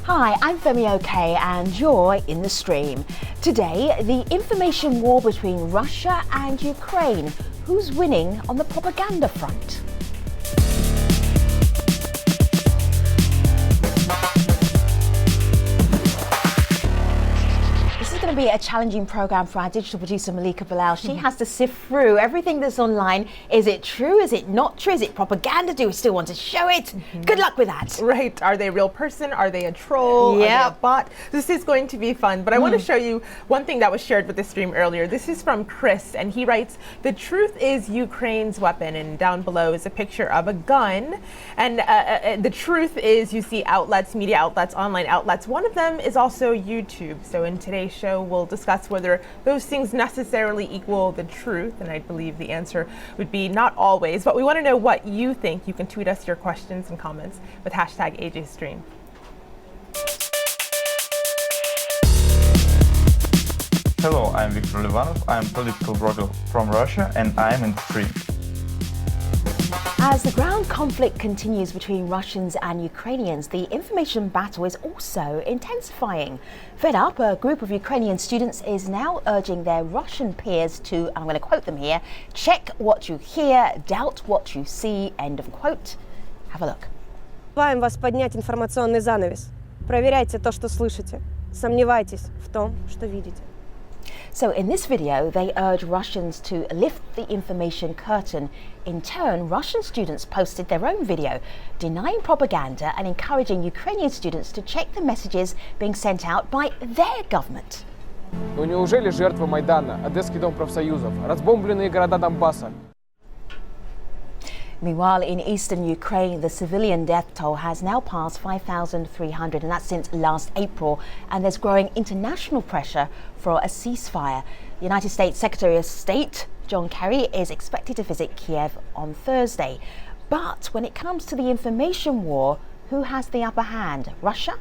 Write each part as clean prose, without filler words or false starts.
Hi, I'm Femi OK and you're in the stream. Today, the information war between Russia and Ukraine. Who's winning on the propaganda front? Going to be a challenging program for our digital producer Malika Bilal. She has to sift through everything that's online. Is it true? Is it not true? Is it propaganda? Do we still want to show it? Good luck with that. Right. Are they a real person? Are they a troll? Are they a bot? This is going to be fun. But I want to show you one thing that was shared with the stream earlier. This is from Chris, and he writes, "The truth is Ukraine's weapon," and down below is a picture of a gun. And the truth is, you see outlets, media outlets, online outlets. One of them is also YouTube. So in today's show, we'll discuss whether those things necessarily equal the truth, and I believe the answer would be not always, but we want to know what you think. You can tweet us your questions and comments with hashtag AJStream. Hello, I'm Viktor Livanov, I'm political blogger from Russia, and I'm in the stream. As the ground conflict continues between Russians and Ukrainians, the information battle is also intensifying. Fed up, a group of Ukrainian students is now urging their Russian peers to, I'm going to quote them here, check what you hear, doubt what you see, end of quote. Have a look. Призываем вас поднять информационный занавес. Проверяйте то, что слышите. Сомневайтесь в том, что видите. So in this video, they urge Russians to lift the information curtain. In turn, Russian students posted their own video denying propaganda and encouraging Ukrainian students to check the messages being sent out by their government. Ну неужели жертвы Майдана, Одесский дом профсоюзов, разбомбленные города Донбасса? Meanwhile, in eastern Ukraine, the civilian death toll has now passed 5,300, and that's since last April. And there's growing international pressure for a ceasefire. The United States Secretary of State, John Kerry, is expected to visit Kiev on Thursday. But when it comes to the information war, who has the upper hand, Russia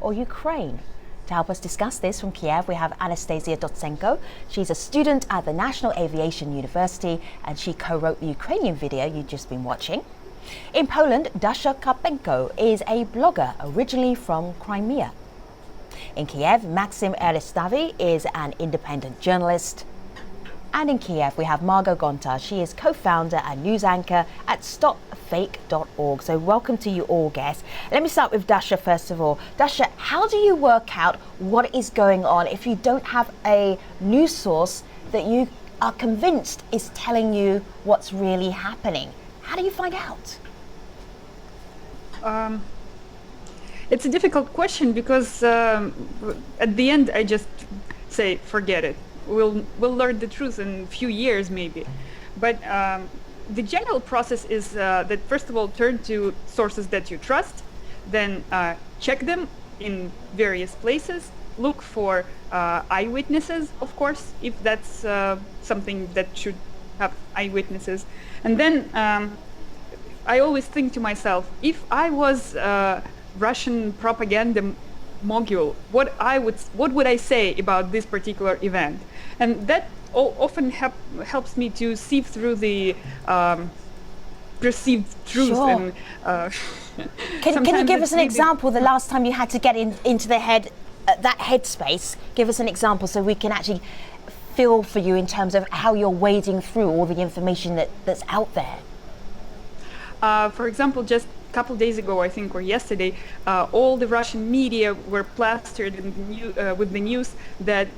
or Ukraine? To help us discuss this from Kiev, we have Anastasia Dotsenko. She's a student at the National Aviation University, and she co-wrote the Ukrainian video you've just been watching. In Poland, Dasha Karpenko is a blogger originally from Crimea. In Kiev, Maxim Erestavi is an independent journalist. And in Kiev, we have Margot Gonta. She is co-founder and news anchor at stopfake.org. So welcome to you all, guests. Let me start with Dasha first of all. Dasha, how do you work out what is going on if you don't have a news source that you are convinced is telling you what's really happening? How do you find out? It's a difficult question because at the end I just say, forget it. We'll learn the truth in a few years maybe. But the general process is that first of all turn to sources that you trust, then check them in various places, look for eyewitnesses, of course, if that's something that should have eyewitnesses. And then I always think to myself, if I was Russian propaganda mogul, what would I say about this particular event? And that often helps me to sieve through the perceived truth. Sure. And can you give us an example? The last time you had to get into the that headspace, give us an example so we can actually feel for you in terms of how you're wading through all the information that's out there. For example, just a couple days ago, I think, or yesterday, all the Russian media were plastered with the news that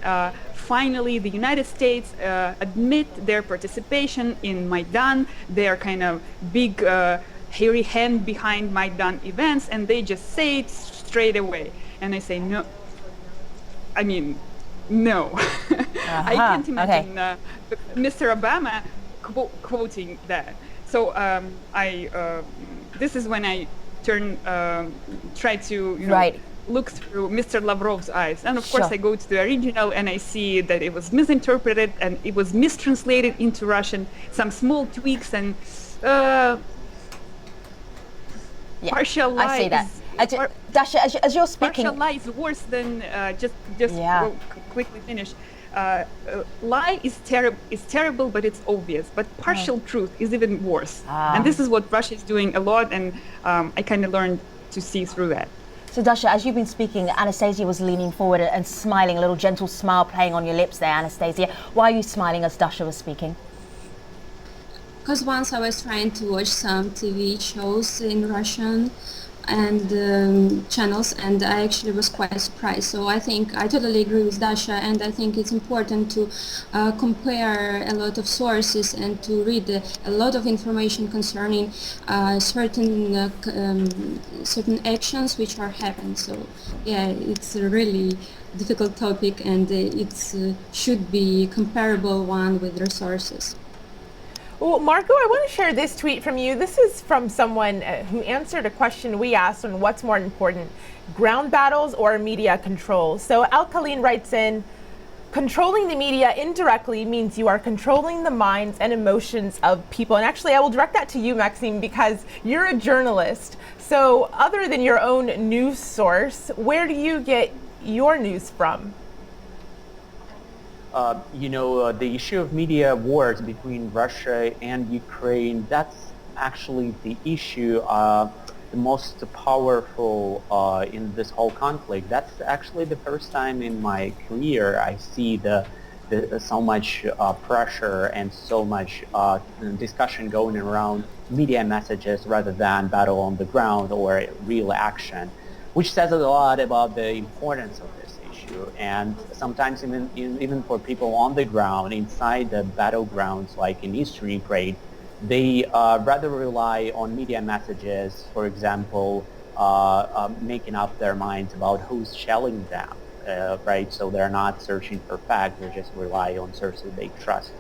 finally the United States admit their participation in Maidan, their kind of big hairy hand behind Maidan events, and they just say it straight away. And I say, no, I mean, no. I can't imagine Mr. Obama quoting that. So this is when I try to look through Mr. Lavrov's eyes. And of course I go to the original and I see that it was misinterpreted and it was mistranslated into Russian, some small tweaks and partial lies. I see that. Dasha, as you're speaking, partial lie is worse than just Yeah. quickly finish. Lie is terrible, but it's obvious. But partial truth is even worse. And this is what Russia is doing a lot, and I kind of learned to see through that. So Dasha, as you've been speaking, Anastasia was leaning forward and smiling, a little gentle smile playing on your lips there, Anastasia. Why are you smiling as Dasha was speaking? Because once I was trying to watch some TV shows in Russian and channels, and I actually was quite surprised. So I think I totally agree with Dasha, and I think it's important to compare a lot of sources and to read a lot of information concerning certain actions which are happening. So yeah, it's a really difficult topic, and it should be comparable one with resources. Well, Marco, I want to share this tweet from you. This is from someone who answered a question we asked on what's more important, ground battles or media control. So Alkaline writes in, controlling the media indirectly means you are controlling the minds and emotions of people. And actually, I will direct that to you, Maxime, because you're a journalist. So other than your own news source, where do you get your news from? The issue of media wars between Russia and Ukraine, that's actually the issue, the most powerful in this whole conflict. That's actually the first time in my career I see so much pressure and so much discussion going around media messages rather than battle on the ground or real action, which says a lot about the importance of this issue. And sometimes even for people on the ground, inside the battlegrounds like in eastern Ukraine, they rather rely on media messages, for example, making up their minds about who's shelling them, right? So they're not searching for facts, they just rely on sources they trust.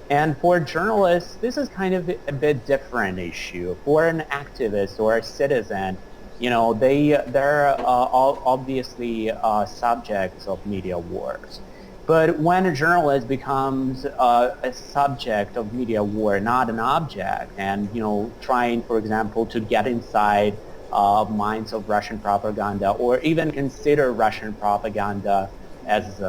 And for journalists, this is kind of a bit different issue. For an activist or a citizen, they're obviously subjects of media wars. But when a journalist becomes a subject of media war, not an object, and trying, for example, to get inside minds of Russian propaganda, or even consider Russian propaganda as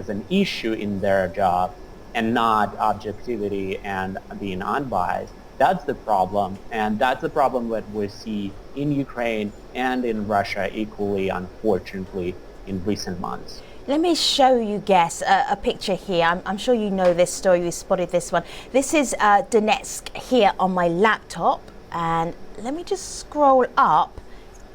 an issue in their job, and not objectivity and being unbiased, that's the problem. And that's the problem that we see in Ukraine and in Russia equally, unfortunately, in recent months. Let me show you, Guess, a picture here. I'm sure you know this story, you spotted this one. This is Donetsk here on my laptop. And let me just scroll up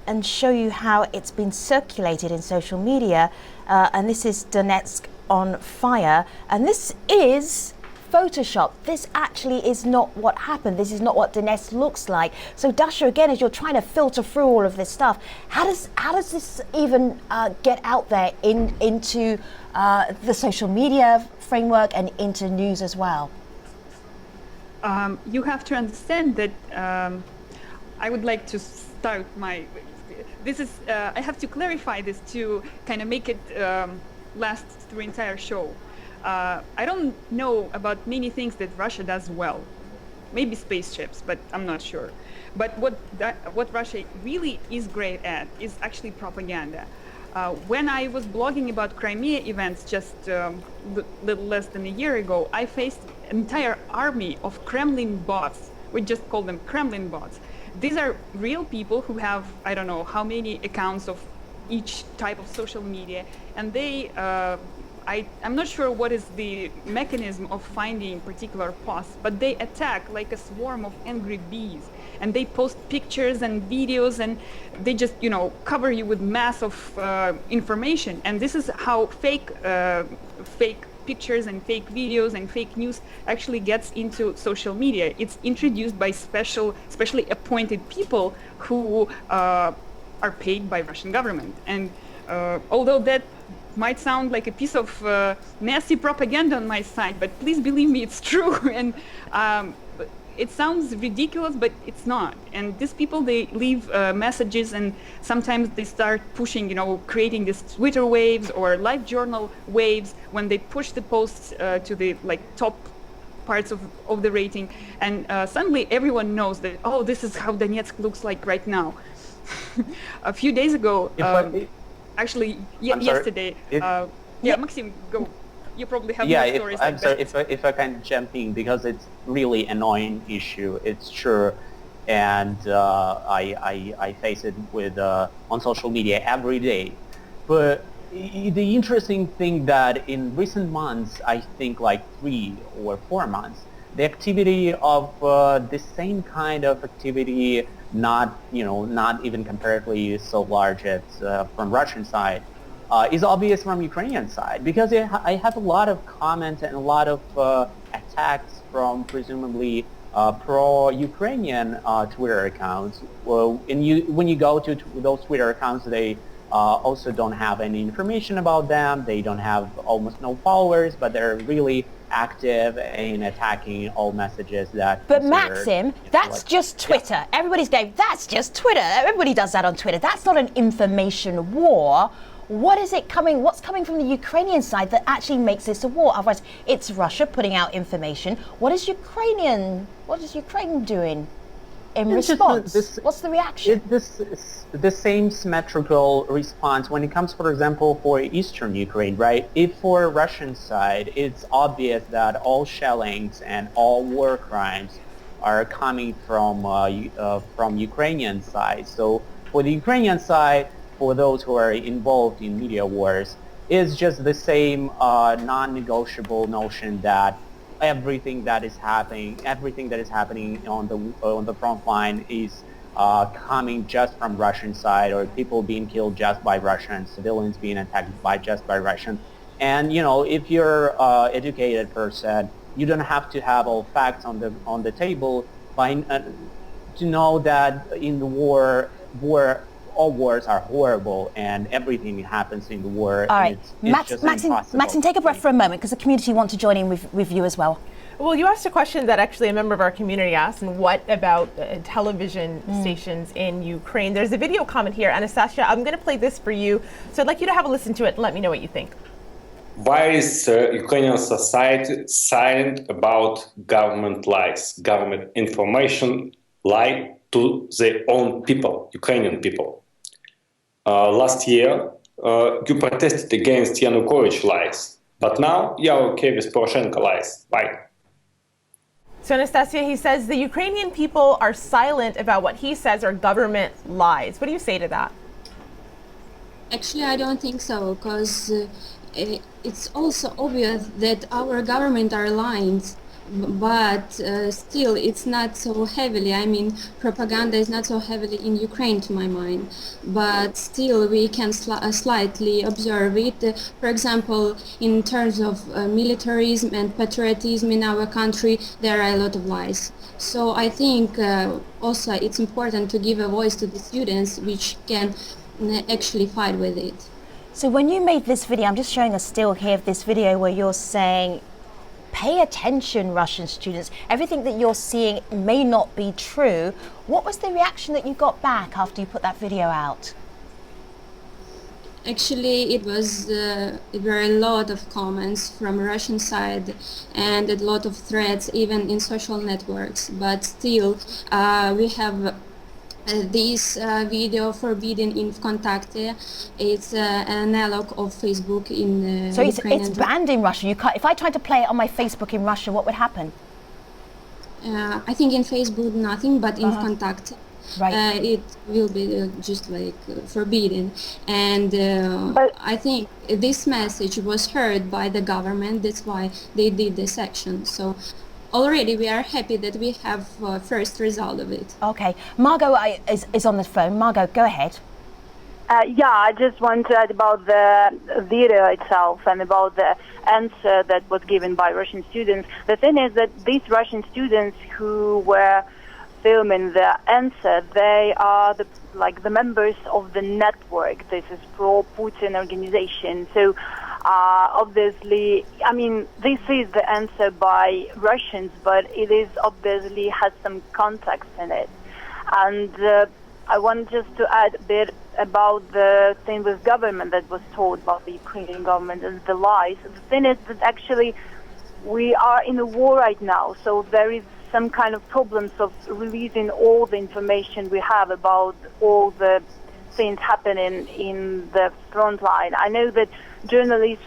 and show you how it's been circulated in social media. And this is Donetsk on fire. And this is Photoshop. This actually is not what happened. This is not what Donetsk looks like. So Dasha, again, as you're trying to filter through all of this stuff, how does this even get out there into the social media framework and into news as well? You have to understand that I would like to start my. This is I have to clarify this to kind of make it last through the entire show. I don't know about many things that Russia does well. Maybe spaceships, but I'm not sure. But what Russia really is great at is actually propaganda. When I was blogging about Crimea events just a little less than a year ago, I faced an entire army of Kremlin bots. We just call them Kremlin bots. These are real people who have, I don't know how many accounts of each type of social media, and they I'm not sure what is the mechanism of finding particular posts, but they attack like a swarm of angry bees, and they post pictures and videos, and they just cover you with mass of information. And this is how fake pictures and fake videos and fake news actually gets into social media. It's introduced by specially appointed people who are paid by Russian government. And although that might sound like a piece of nasty propaganda on my side, but please believe me, it's true. And it sounds ridiculous, but it's not. And these people, they leave messages, and sometimes they start pushing, creating these Twitter waves or live journal waves when they push the posts to the top parts of the rating. And suddenly everyone knows that, oh, this is how Donetsk looks like right now. a few days ago, actually yesterday. Yeah, Maxim, go. You probably have more stories like that. If I can jump in, because it's really annoying issue. It's true, and I face it with on social media every day. But the interesting thing that in recent months, I think like 3 or 4 months, the activity of the same kind of activity, not even comparatively so large as from Russian side, is obvious from Ukrainian side, because I have a lot of comments and a lot of attacks from presumably pro-Ukrainian Twitter accounts. Well, when you go to those Twitter accounts, they also don't have any information about them. They don't have almost no followers, but they're really active in attacking all messages that. But Maxim, that's just Twitter. Yeah. Everybody's going, that's just Twitter. Everybody does that on Twitter. That's not an information war. What's coming from the Ukrainian side that actually makes this a war? Otherwise, it's Russia putting out information. What is Ukraine doing in response? What's the reaction? The same symmetrical response when it comes, for example, for Eastern Ukraine, right? If for Russian side, it's obvious that all shellings and all war crimes are coming from Ukrainian side. So for the Ukrainian side, for those who are involved in media wars, is just the same non-negotiable notion that everything that is happening on the front line is coming just from Russian side, or people being killed just by Russians, civilians being attacked just by Russians. And if you're educated person, you don't have to have all facts on the table to know that in the war all wars are horrible and everything happens in the war. All right, it's just impossible. Maxim, take a breath for a moment, because the community want to join in with you as well. Well, you asked a question that actually a member of our community asked, and what about television stations in Ukraine? There's a video comment here. Anastasia, I'm going to play this for you, so I'd like you to have a listen to it and let me know what you think. Why is Ukrainian society silent about government lies, government information lie to their own people, Ukrainian people? Last year, you protested against Yanukovych lies, but now you're okay with Poroshenko lies. Why? So Anastasia, he says the Ukrainian people are silent about what he says are government lies. What do you say to that? Actually, I don't think so, because it's also obvious that our government are lying. But still, it's not so heavily. I mean, propaganda is not so heavily in Ukraine, to my mind. But still, we can slightly observe it. For example, in terms of militarism and patriotism in our country, there are a lot of lies. So I think also it's important to give a voice to the students, which can actually fight with it. So when you made this video, I'm just showing a still here of this video where you're saying, pay attention, Russian students. Everything that you're seeing may not be true. What was the reaction that you got back after you put that video out? Actually, there were a lot of comments from Russian side and a lot of threats, even in social networks. But still, we have this video forbidden in Vkontakte. It's an analog of Facebook in So it's banned in Russia. You can't, if I tried to play it on my Facebook in Russia, what would happen? I think in Facebook nothing, but in Vkontakte it will be just like forbidden. And I think this message was heard by the government. That's why they did this action. So already we are happy that we have first result of it. Okay, Margot is on the phone. Margot, go ahead. Yeah, I just want to add about the video itself and about the answer that was given by Russian students. The thing is that these Russian students who were filming the answer, they are the members of the network. This is pro-Putin organization. So obviously, I mean, this is the answer by Russians, but it is obviously has some context in it. And I want just to add a bit about the thing with government that was told about the Ukrainian government and the lies. The thing is that actually we are in a war right now, so there is some kind of problems of releasing all the information we have about all the things happening in the front line. I know that journalists,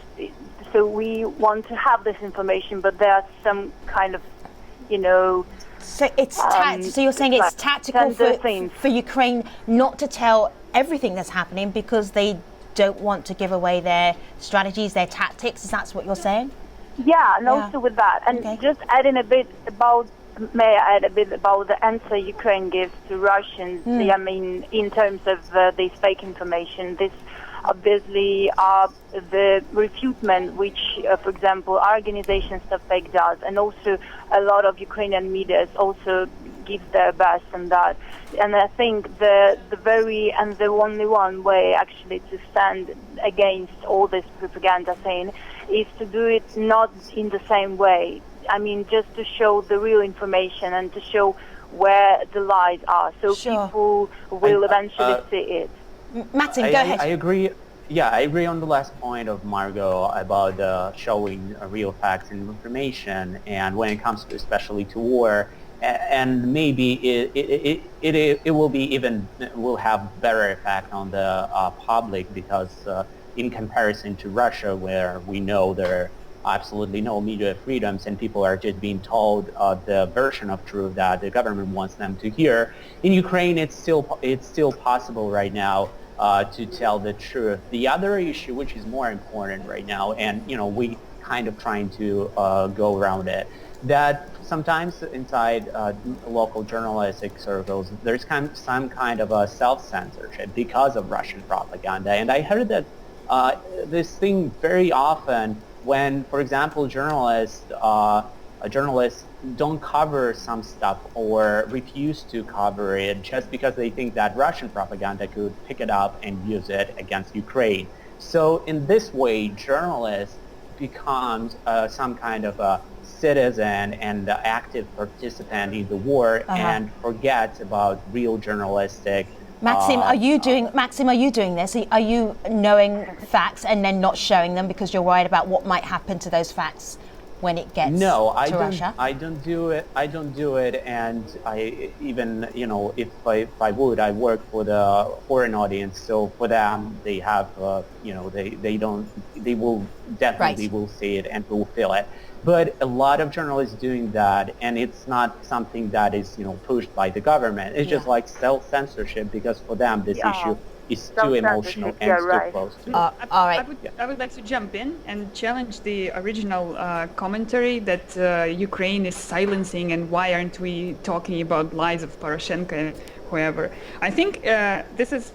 so we want to have this information, but there are some kind of, So it's so you're saying it's tactical for Ukraine not to tell everything that's happening because they don't want to give away their strategies, their tactics. Is that what you're saying? Yeah, and also with that, and just adding a bit about. May I add a bit about the answer Ukraine gives to Russians? I mean, in terms of this fake information, this obviously are the refutement which, for our organization Self-censorship does, and also a lot of Ukrainian media also give their best on that. And I think the very and the only one way actually to stand against all this propaganda thing is to do it not in the same way. I mean, just to show the real information and to show where the lies are, so people will eventually see it. Maxim, go ahead. I agree. Yeah, I agree on the last point of Margot about showing real facts and information, and when it comes to especially to war, and maybe it will be will have better effect on the public because in comparison to Russia, where we know there are absolutely no media freedoms and people are just being told the version of truth that the government wants them to hear. In Ukraine, it's still possible right now to tell the truth. The other issue, which is more important right now, and we kind of trying to go around it, that sometimes inside local journalistic circles, there's some kind of a self-censorship because of Russian propaganda. And I heard that this thing very often when, for example, journalists don't cover some stuff or refuse to cover it just because they think that Russian propaganda could pick it up and use it against Ukraine. So in this way, journalists becomes some kind of a citizen and active participant in the war and forgets about real journalistic. Maxim, are you doing this? Are you knowing facts and then not showing them because you're worried about what might happen to those facts when it gets to Russia? I don't do it. I don't do it, and I even if I would, I work for the foreign audience. So for them, they have they will definitely will see it and will feel it. But a lot of journalists doing that, and it's not something that is pushed by the government. It's just like self-censorship because for them this issue is too emotional and too close to all right. I would like to jump in and challenge the original commentary that Ukraine is silencing and why aren't we talking about lies of Poroshenko and whoever. I think this is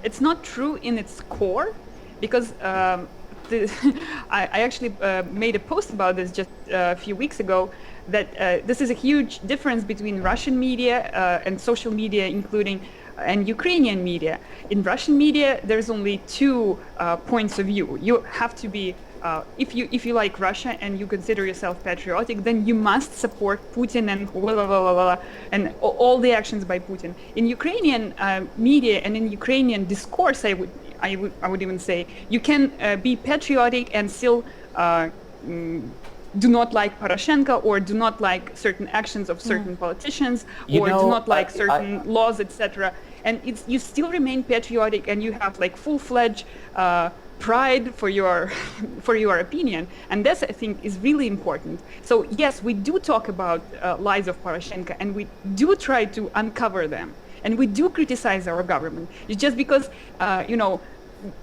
it's not true in its core because I actually made a post about this just a few weeks ago, that this is a huge difference between Russian media and social media, including and Ukrainian media. In Russian media, there's only two points of view. You have to be, if you like Russia and you consider yourself patriotic, then you must support Putin and and all the actions by Putin. In Ukrainian media and in Ukrainian discourse, I would even say you can be patriotic and still do not like Poroshenko or do not like certain actions of certain politicians or do not like certain laws, etc. And you still remain patriotic and you have like full-fledged pride for your opinion. And this, I think, is really important. So yes, we do talk about lies of Poroshenko and we do try to uncover them. And we do criticize our government. It's just because,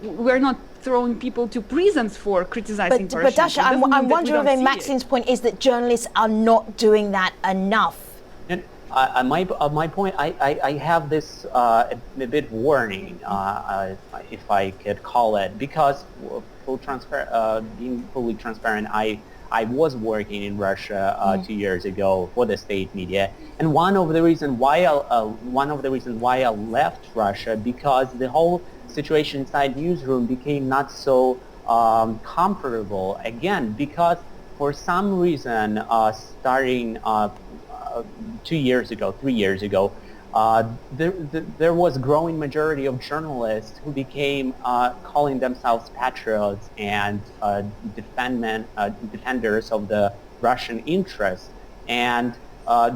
we're not throwing people to prisons for criticizing Poroshenko. But Dasha, I'm wondering if Maxim's point is that journalists are not doing that enough. And my point, I have this a bit warning, if I could call it, because being fully transparent, I was working in Russia 2 years ago for the state media, and one of the reasons why I left Russia because the whole situation inside newsroom became not so comfortable again, because for some reason starting 3 years ago, there was a growing majority of journalists who became calling themselves patriots and defenders of the Russian interests. And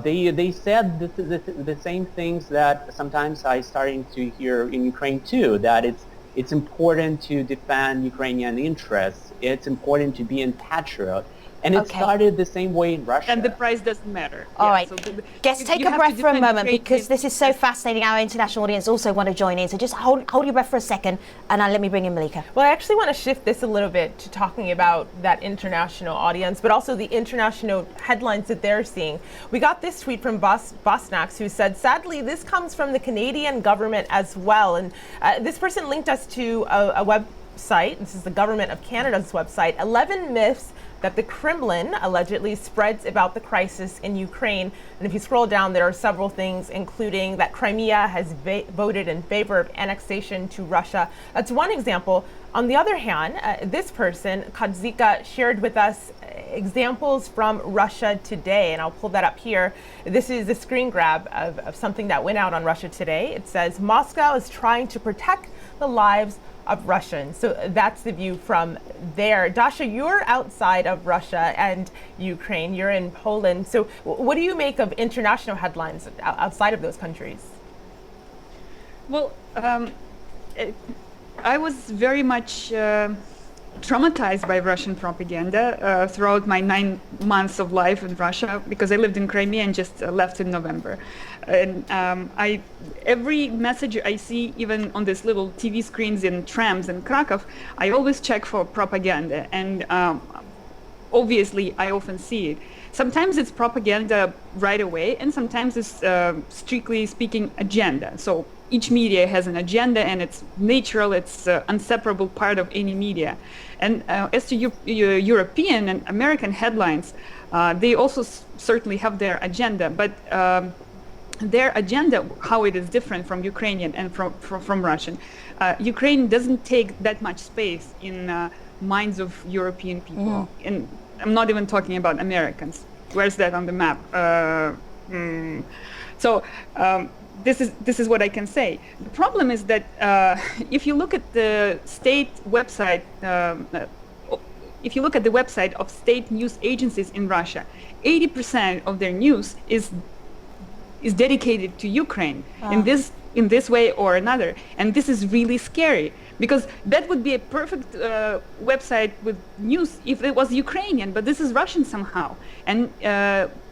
they said the same things that sometimes I starting to hear in Ukraine too, that it's important to defend Ukrainian interests. It's important to be a patriot. And it started the same way in Russia. And the price doesn't matter. All right. So Guests, take a breath for a moment because this is so fascinating. Our international audience also want to join in. So just hold your breath for a second and let me bring in Malika. Well, I actually want to shift this a little bit to talking about that international audience, but also the international headlines that they're seeing. We got this tweet from Bosnax who said, sadly, this comes from the Canadian government as well. And this person linked us to a website. This is the Government of Canada's website, 11 myths that the Kremlin allegedly spreads about the crisis in Ukraine. And if you scroll down, there are several things, including that Crimea has voted in favor of annexation to Russia. That's one example. On the other hand, this person, Kadzika, shared with us examples from Russia Today, and I'll pull that up here. This is a screen grab of something that went out on Russia Today. It says, Moscow is trying to protect the lives of Russians. So that's the view from there. Dasha, you're outside of Russia and Ukraine. You're in Poland. So what do you make of international headlines outside of those countries? Well, I was very much traumatized by Russian propaganda throughout my 9 months of life in Russia, because I lived in Crimea and just left in November. And every message I see, even on these little TV screens in trams in Krakow, I always check for propaganda. And obviously, I often see it. Sometimes it's propaganda right away, and sometimes it's strictly speaking agenda. So each media has an agenda, and it's natural, it's an inseparable part of any media. And as to European and American headlines, they also certainly have their agenda, but their agenda, how it is different from Ukrainian and from Russian. Ukraine doesn't take that much space in minds of European people. And I'm not even talking about Americans. Where's that on the map? This is what I can say. The problem is that if you look at the state website, if you look at the website of state news agencies in Russia, 80% of their news is dedicated to Ukraine in this way or another. And this is really scary, because that would be a perfect website with news if it was Ukrainian, but this is Russian somehow. And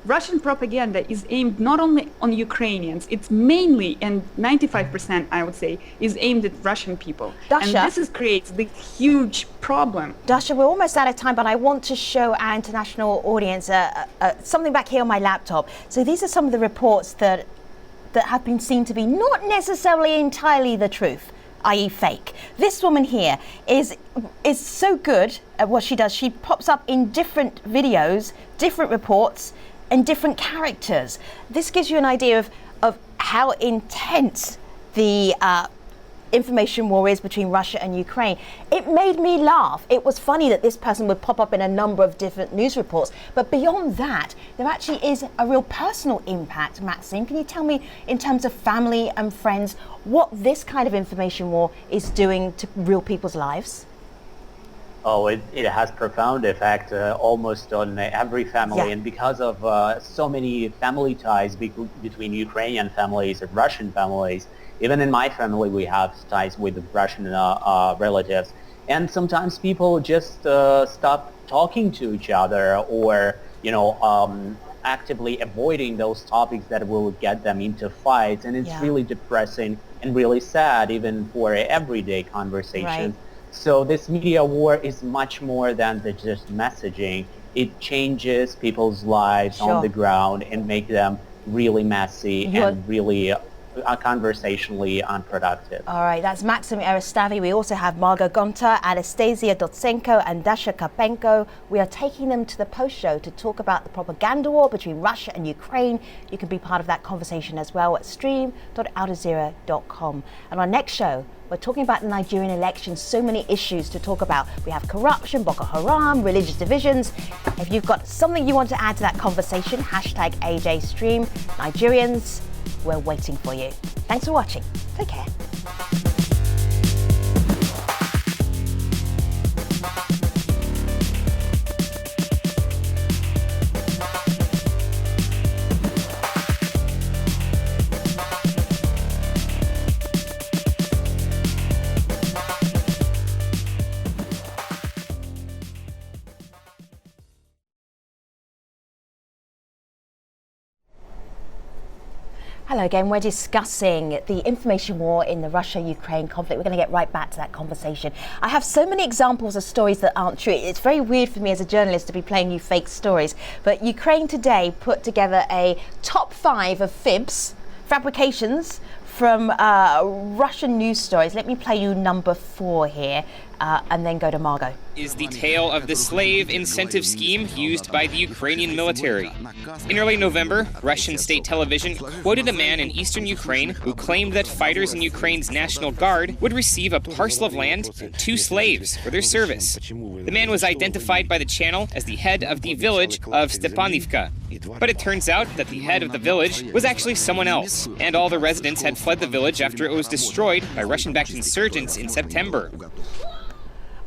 Russian propaganda is aimed not only on Ukrainians, it's mainly, and 95% I would say, is aimed at Russian people. Dasha, and this creates the huge problem. Dasha, we're almost out of time, but I want to show our international audience something back here on my laptop. So these are some of the reports that have been seen to be not necessarily entirely the truth, i.e. fake. This woman here is so good at what she does. She pops up in different videos, different reports, and different characters. This gives you an idea of how intense the information war is between Russia and Ukraine. It made me laugh. It was funny that this person would pop up in a number of different news reports. But beyond that, there actually is a real personal impact. Maxim, can you tell me, in terms of family and friends, what this kind of information war is doing to real people's lives? Oh, it has profound effect almost on every family, and because of so many family ties between Ukrainian families and Russian families, even in my family we have ties with Russian relatives, and sometimes people just stop talking to each other, or actively avoiding those topics that will get them into fights, and it's really depressing and really sad, even for everyday conversations. Right. So this media war is much more than just messaging. It changes people's lives on the ground and make them really messy and really conversationally unproductive. All right, that's Maxim Eristavi. We also have Margot Gonta, Anastasia Dotsenko, and Dasha Karpenko. We are taking them to the post show to talk about the propaganda war between Russia and Ukraine. You can be part of that conversation as well at stream.aljazeera.com. And our next show, we're talking about the Nigerian elections. So many issues to talk about. We have corruption, Boko Haram, religious divisions. If you've got something you want to add to that conversation, hashtag AJStream. Nigerians, we're waiting for you. Thanks for watching. Take care. Hello again. We're discussing the information war in the Russia-Ukraine conflict. We're going to get right back to that conversation. I have so many examples of stories that aren't true. It's very weird for me as a journalist to be playing you fake stories. But Ukraine Today put together a top 5 of fibs, fabrications from Russian news stories. Let me play you number 4 here and then go to Margot. Is the tale of the slave incentive scheme used by the Ukrainian military. In early November, Russian state television quoted a man in eastern Ukraine who claimed that fighters in Ukraine's National Guard would receive a parcel of land and 2 slaves for their service. The man was identified by the channel as the head of the village of Stepanivka. But it turns out that the head of the village was actually someone else, and all the residents had fled the village after it was destroyed by Russian-backed insurgents in September.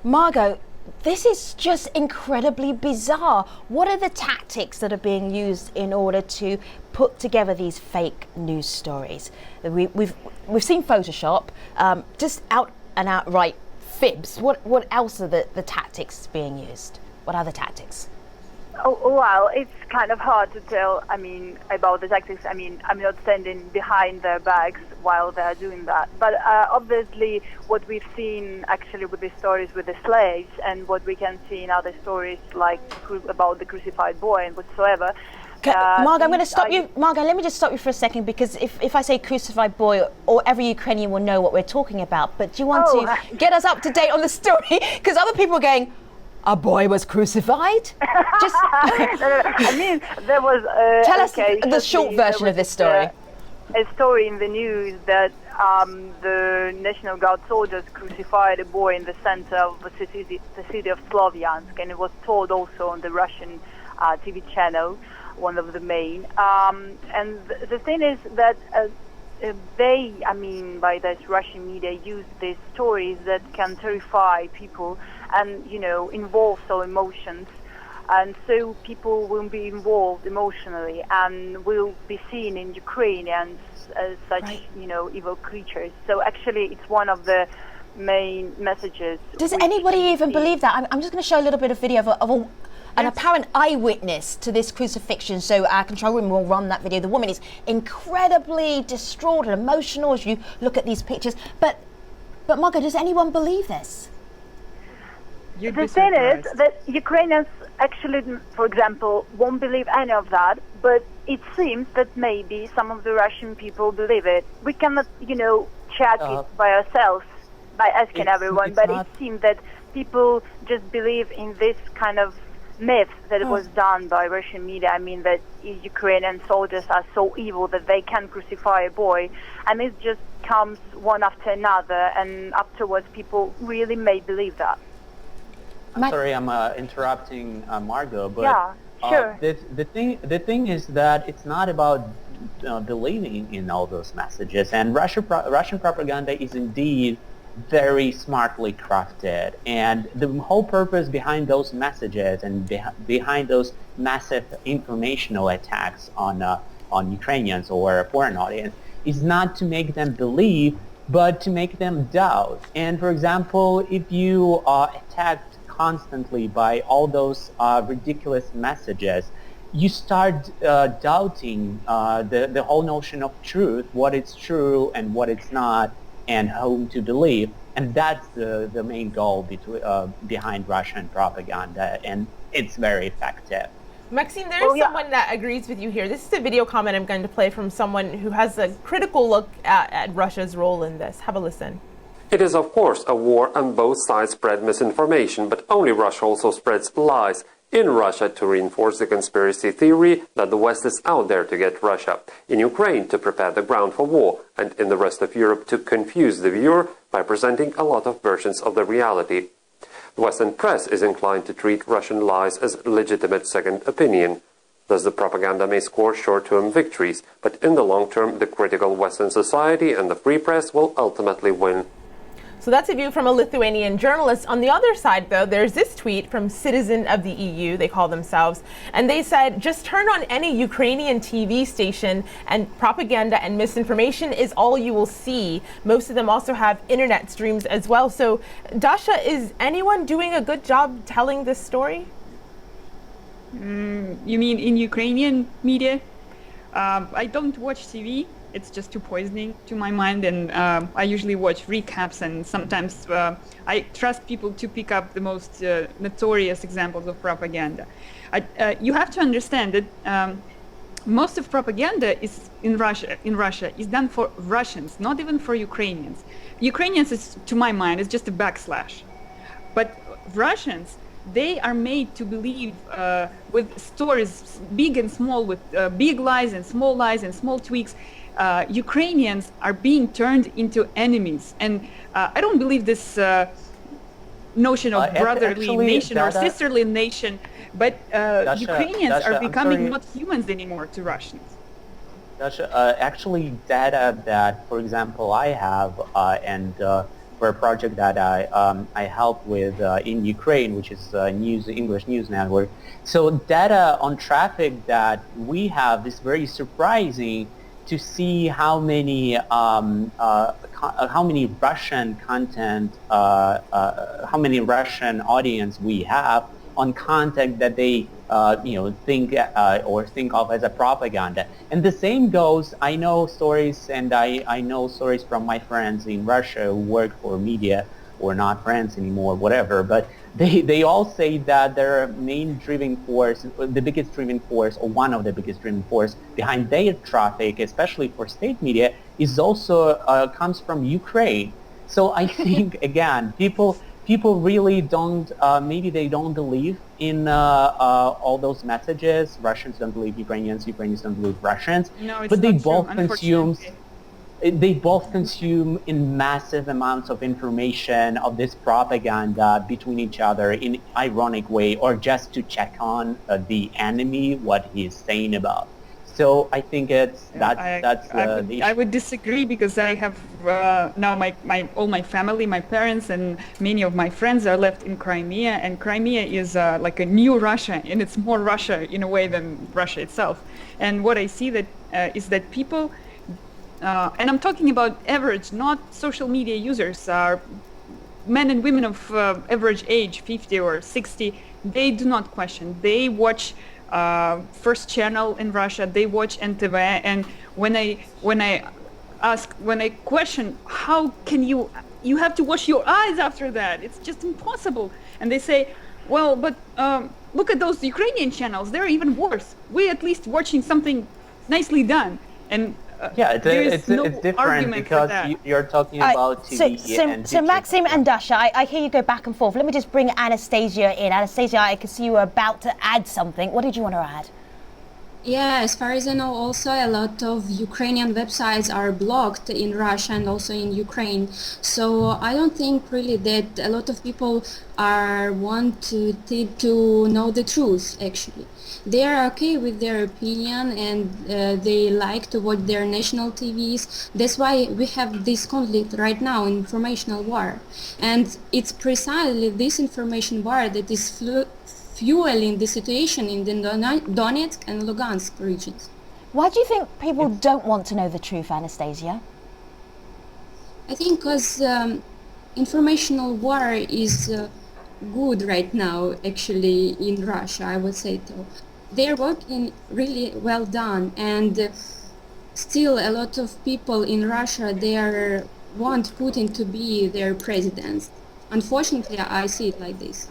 Margot, this is just incredibly bizarre. What are the tactics that are being used in order to put together these fake news stories? We've seen Photoshop, just out and outright fibs. What else are the tactics being used? What other tactics? Oh, well, it's kind of hard to tell, about the tactics. I'm not standing behind their backs while they're doing that. But obviously, what we've seen actually with the stories with the slaves and what we can see in other stories like about the crucified boy and whatsoever. Margot, I'm going to stop you. Margot, let me just stop you for a second, because if I say crucified boy, or every Ukrainian will know what we're talking about. But do you want to get us up to date on the story? Because other people are going, a boy was crucified? Just there was... Tell us the short version of this story. A story in the news that the National Guard soldiers crucified a boy in the center of the city of Slavyansk, and it was told also on the Russian TV channel, one of the main. And the thing is that they, by this Russian media, use these stories that can terrify people and, involve so emotions. And so people will be involved emotionally and will be seen in Ukrainians as such, evil creatures. So actually, it's one of the main messages. Does anybody even believe that? I'm just going to show a little bit of video of an apparent eyewitness to this crucifixion. So our control room will run that video. The woman is incredibly distraught and emotional as you look at these pictures. But Margot, does anyone believe this? The thing is that Ukrainians actually, for example, won't believe any of that, but it seems that maybe some of the Russian people believe it. We cannot, check it by ourselves by asking everyone, but it seems that people just believe in this kind of myth that it was done by Russian media. That Ukrainian soldiers are so evil that they can crucify a boy, and it just comes one after another, and afterwards people really may believe that. I'm sorry, I'm interrupting Margot, but yeah, sure. The thing is that it's not about believing in all those messages, and Russian propaganda is indeed very smartly crafted, and the whole purpose behind those messages and behind those massive informational attacks on Ukrainians or a foreign audience is not to make them believe, but to make them doubt. And for example, if you attacked constantly by all those ridiculous messages, you start doubting the whole notion of truth, what is true and what it's not, and whom to believe. And that's the main goal behind Russian propaganda, and it's very effective. Maxime, there's someone that agrees with you here. This is a video comment I'm going to play from someone who has a critical look at Russia's role in this. Have a listen. It is, of course, a war, and both sides spread misinformation, but only Russia also spreads lies in Russia to reinforce the conspiracy theory that the West is out there to get Russia, in Ukraine to prepare the ground for war, and in the rest of Europe to confuse the viewer by presenting a lot of versions of the reality. The Western press is inclined to treat Russian lies as legitimate second opinion. Thus, the propaganda may score short-term victories, but in the long term, the critical Western society and the free press will ultimately win. So that's a view from a Lithuanian journalist. On the other side, though, there's this tweet from Citizen of the EU, they call themselves, and they said, just turn on any Ukrainian TV station and propaganda and misinformation is all you will see. Most of them also have internet streams as well. So, Dasha, is anyone doing a good job telling this story? You mean in Ukrainian media? I don't watch TV, It's just too poisoning to my mind, and I usually watch recaps, and sometimes I trust people to pick up the most notorious examples of propaganda. You have to understand that most of propaganda is in Russia is done for Russians, not even for Ukrainians. Ukrainians, is, to my mind, is just a backslash. But Russians, they are made to believe with stories, big and small, with big lies and small tweaks. Ukrainians are being turned into enemies. And I don't believe this notion of brotherly nation or sisterly nation, but Ukrainians are becoming not humans anymore to Russians. Actually, data that, for example, I have and for a project that I help with in Ukraine, which is English news network. So data on traffic that we have is very surprising to see how many Russian content, how many Russian audience we have on content that they think of as a propaganda. And the same goes, I know stories, and I know stories from my friends in Russia who work for media, or not friends anymore, whatever, but they all say that their main driving force, the biggest driving force, or one of the biggest driving force behind their traffic, especially for state media, is also comes from Ukraine. So I think, again, people really don't, maybe they don't believe in all those messages. Russians don't believe Ukrainians, Ukrainians don't believe Russians. No, it's but they not both true, consume. They both consume in massive amounts of information of this propaganda between each other in ironic way, or just to check on the enemy, what he's saying about. So I think it's the issue. I would disagree, because I have now all my family, my parents, and many of my friends are left in Crimea, and Crimea is like a new Russia, and it's more Russia in a way than Russia itself. And what I see that is that people, and I'm talking about average, not social media users, are men and women of average age, 50 or 60. They do not question. They watch First Channel in Russia. They watch NTV. And when I question, how can you have to wash your eyes after that? It's just impossible. And they say, well, but look at those Ukrainian channels. They're even worse. We're at least watching something nicely done. And it's different, because you're talking about TV so Maxim and Dasha, I hear you go back and forth. Let me just bring Anastasia in. Anastasia, I can see you were about to add something. What did you want to add? Yeah, as far as I know, also a lot of Ukrainian websites are blocked in Russia and also in Ukraine. So I don't think really that a lot of people want to know the truth, actually. They are okay with their opinion, and they like to watch their national TVs. That's why we have this conflict right now, informational war. And it's precisely this information war that is fueling the situation in the Donetsk and Lugansk regions. Why do you think people don't want to know the truth, Anastasia? I think because informational war is good right now, actually, in Russia, I would say so. They're working really well done, and still a lot of people in Russia, they want Putin to be their president. Unfortunately, I see it like this.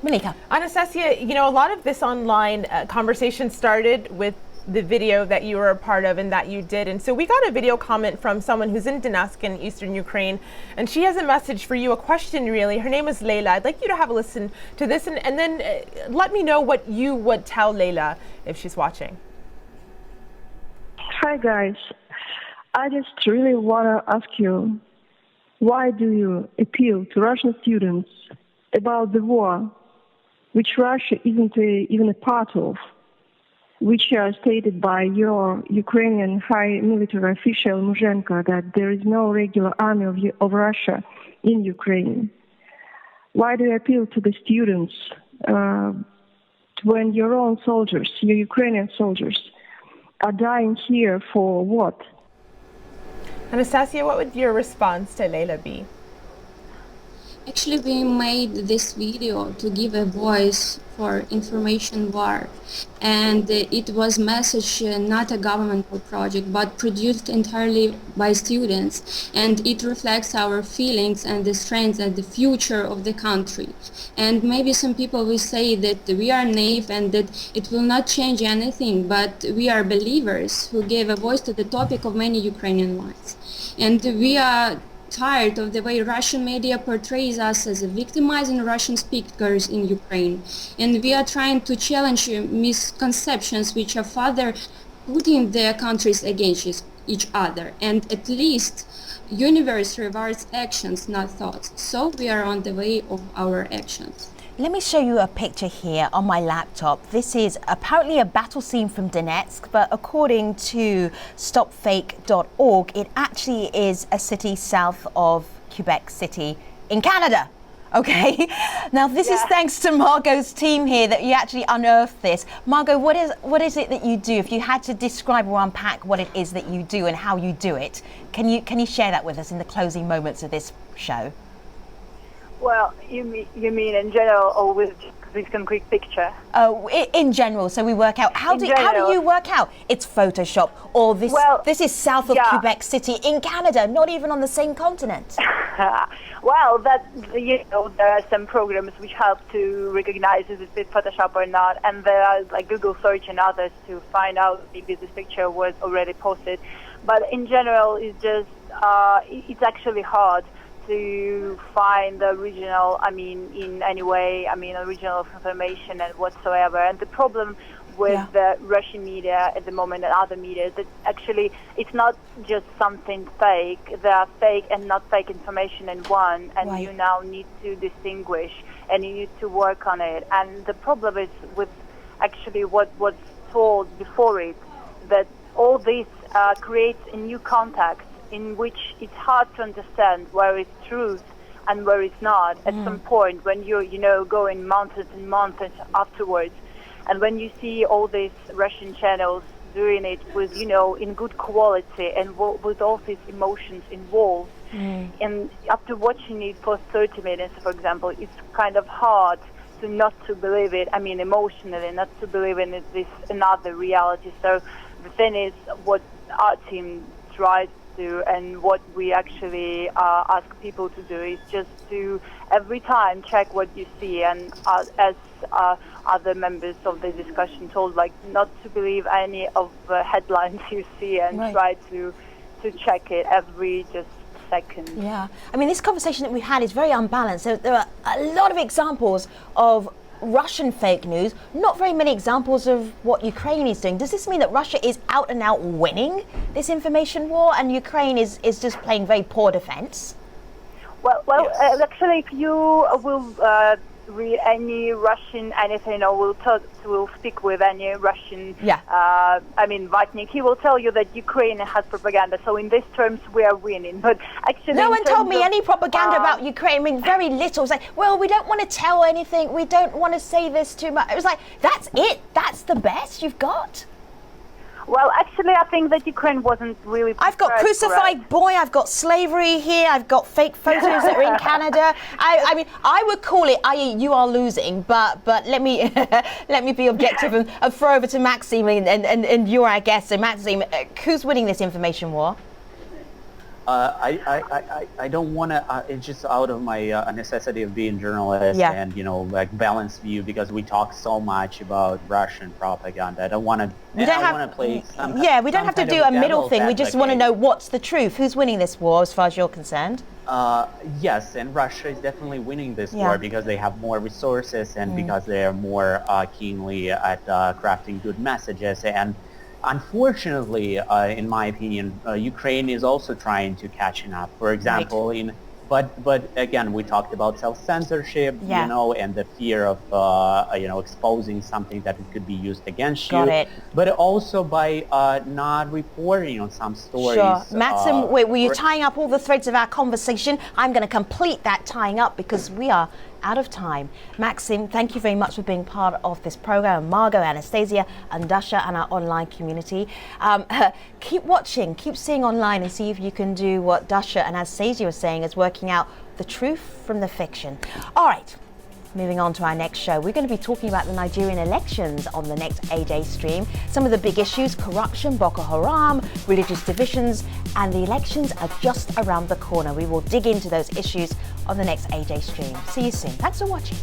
Malika. Anastasia, a lot of this online conversation started with the video that you were a part of and that you did. And so we got a video comment from someone who's in Donetsk in eastern Ukraine, and she has a message for you, a question really. Her name is Leila. I'd like you to have a listen to this, and then let me know what you would tell Leila if she's watching. Hi guys, I just really want to ask you, why do you appeal to Russian students about the war, which Russia isn't even a part of, which are stated by your Ukrainian high military official Muzhenko that there is no regular army of Russia in Ukraine? Why do you appeal to the students when your own soldiers, your Ukrainian soldiers, are dying here for what? Anastasia, what would your response to Leila be? Actually, we made this video to give a voice for information war, and it was message not a governmental project but produced entirely by students, and it reflects our feelings and the strengths and the future of the country. And maybe some people will say that we are naive and that it will not change anything, but we are believers who gave a voice to the topic of many Ukrainian lives, and we are tired of the way Russian media portrays us as victimizing Russian speakers in Ukraine. And we are trying to challenge misconceptions which are further putting their countries against each other. And at least universe rewards actions, not thoughts. So we are on the way of our actions. Let me show you a picture here on my laptop. This is apparently a battle scene from Donetsk, but according to stopfake.org, it actually is a city south of Quebec City in Canada. Okay, now this is thanks to Margot's team here that you actually unearthed this. Margot, what is it that you do? If you had to describe or unpack what it is that you do and how you do it, can you share that with us in the closing moments of this show? Well, you mean in general or with this concrete picture? In general. So we work out how do you work out it's Photoshop or this? Well, this is south of Quebec City in Canada, not even on the same continent. Well, there are some programs which help to recognize if it's Photoshop or not, and there are like Google search and others to find out if this picture was already posted. But in general, it's just it's actually hard to find the original, in any way, original information and whatsoever. And the problem with the Russian media at the moment and other media, that actually it's not just something fake. There are fake and not fake information in one, and you now need to distinguish and you need to work on it. And the problem is with actually what was told before it, that all this creates a new context in which it's hard to understand where is truth and where it's not at some point when you're going months and months afterwards. And when you see all these Russian channels doing it with, in good quality and with all these emotions involved, and after watching it for 30 minutes, for example, it's kind of hard to not to believe it, emotionally, not to believe in this another reality. So the thing is, what our team tries to, and what we actually ask people to do, is just to every time check what you see, and as other members of the discussion told, like not to believe any of the headlines you see, and try to check it every just second. Yeah, this conversation that we've had is very unbalanced. So there are a lot of examples of Russian fake news, not very many examples of what Ukraine is doing. Does this mean that Russia is out and out winning this information war and Ukraine is just playing very poor defense? Well, actually, if you will read any Russian anything, or will speak with any Russian, Vatnik, he will tell you that Ukraine has propaganda. So in these terms, we are winning. But actually, no one told me any propaganda about Ukraine. Very little. It was like, well, we don't want to tell anything. We don't want to say this too much. It was like, that's it. That's the best you've got. Well, actually, I think that Ukraine wasn't really prepared. I've got crucified boy, I've got slavery here, I've got fake photos that are in Canada. I would call it, i.e., you are losing, but let me let me be objective and throw over to Maxime and you're our guest. So Maxime, who's winning this information war? I don't want to, it's just out of my necessity of being a journalist and, balanced view, because we talk so much about Russian propaganda. I don't want to, we don't have to do a middle thing. We just want to know what's the truth. Who's winning this war as far as you're concerned? Yes, and Russia is definitely winning this war because they have more resources and because they are more keenly at crafting good messages. And unfortunately, in my opinion, Ukraine is also trying to catch up. For example, but again, we talked about self-censorship, and the fear of exposing something that could be used against you. But also by not reporting on some stories. Sure, Maxim, were you tying up all the threads of our conversation? I'm going to complete that tying up because we are out of time. Maxim, thank you very much for being part of this program. Margot, Anastasia, and Dasha, and our online community. Keep watching, keep seeing online, and see if you can do what Dasha and Anastasia were saying, is working out the truth from the fiction. All right. Moving on to our next show, we're going to be talking about the Nigerian elections on the next AJ stream. Some of the big issues: corruption, Boko Haram, religious divisions, and the elections are just around the corner. We will dig into those issues on the next AJ stream. See you soon. Thanks for watching.